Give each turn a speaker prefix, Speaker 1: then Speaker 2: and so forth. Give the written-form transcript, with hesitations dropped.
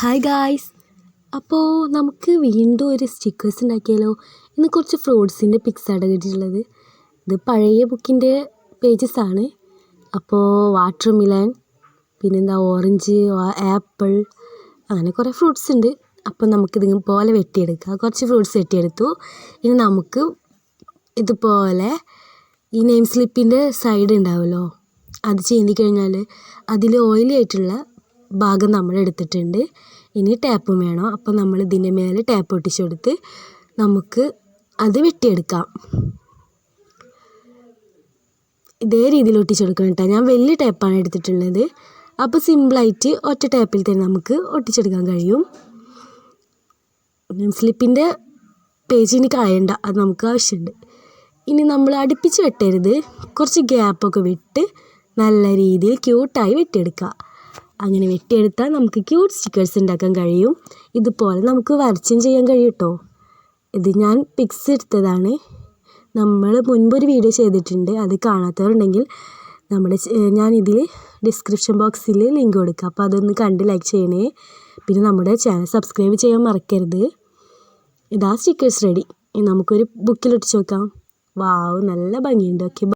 Speaker 1: Hi guys, അപ്പോൾ നമുക്ക് വീണ്ടും ഒരു സ്റ്റിക്കേഴ്സ് ഉണ്ടാക്കിയാലോ. ഇന്ന് കുറച്ച് ഫ്രൂട്ട്സിൻ്റെ പിക്സാണ് കിട്ടിയിട്ടുള്ളത്. ഇത് പഴയ ബുക്കിൻ്റെ പേജസാണ്. അപ്പോൾ വാട്ടർ മിലൻ, പിന്നെന്താ ഓറഞ്ച്, ആപ്പിൾ, അങ്ങനെ കുറേ ഫ്രൂട്ട്സ് ഉണ്ട്. അപ്പോൾ നമുക്കിത് പോലെ വെട്ടിയെടുക്കാം. കുറച്ച് ഫ്രൂട്ട്സ് വെട്ടിയെടുത്തു. ഇനി നമുക്ക് ഇതുപോലെ ഈ നെയിം സ്ലിപ്പിൻ്റെ സൈഡ് ഉണ്ടാവുമല്ലോ, അത് ചീന്തി കഴിഞ്ഞാൽ അതിൽ ഓയിലി ആയിട്ടുള്ള ഭാഗം നമ്മൾ എടുത്തിട്ടുണ്ട്. ഇനി ടാപ്പും വേണം. അപ്പോൾ നമ്മൾ ഇതിൻ്റെ മേലെ ടാപ്പ് ഒട്ടിച്ചു കൊടുത്ത് നമുക്ക് അത് വെട്ടിയെടുക്കാം. ഇതേ രീതിയിൽ ഒട്ടിച്ചെടുക്കണം കേട്ടോ. ഞാൻ വലിയ ടാപ്പാണ് എടുത്തിട്ടുള്ളത്. അപ്പോൾ സിമ്പിളായിട്ട് ഒറ്റ ടാപ്പിൽ തന്നെ നമുക്ക് ഒട്ടിച്ചെടുക്കാൻ കഴിയും. സ്ലിപ്പിൻ്റെ പേജ് ഇനി കളയണ്ട, അത് നമുക്ക് ആവശ്യമുണ്ട്. ഇനി നമ്മൾ അടുപ്പിച്ച് വെട്ടരുത്, കുറച്ച് ഗ്യാപ്പൊക്കെ വിട്ട് നല്ല രീതിയിൽ ക്യൂട്ടായി വെട്ടിയെടുക്കുക. അങ്ങനെ വെട്ടിയെടുത്താൽ നമുക്ക് ക്യൂട്ട് സ്റ്റിക്കേഴ്സ് ഉണ്ടാക്കാൻ കഴിയും. ഇതുപോലെ നമുക്ക് വരച്ചും ചെയ്യാൻ കഴിയും കേട്ടോ. ഇത് ഞാൻ പിക്സ് എടുത്തതാണ്. നമ്മൾ മുൻപൊരു വീഡിയോ ചെയ്തിട്ടുണ്ട്, അത് കാണാത്തവരുണ്ടെങ്കിൽ ഞാനിതിൽ ഡിസ്ക്രിപ്ഷൻ ബോക്സിൽ ലിങ്ക് കൊടുക്കാം. അപ്പോൾ അതൊന്ന് കണ്ട് ലൈക്ക് ചെയ്യണേ. പിന്നെ നമ്മുടെ ചാനൽ സബ്സ്ക്രൈബ് ചെയ്യാൻ മറക്കരുത്. ഇതാ സ്റ്റിക്കേഴ്സ് റെഡി. നമുക്കൊരു ബുക്കിലൊട്ടിച്ച് നോക്കാം. വാവ്, നല്ല ഭംഗിയുണ്ട്. ഓക്കെ.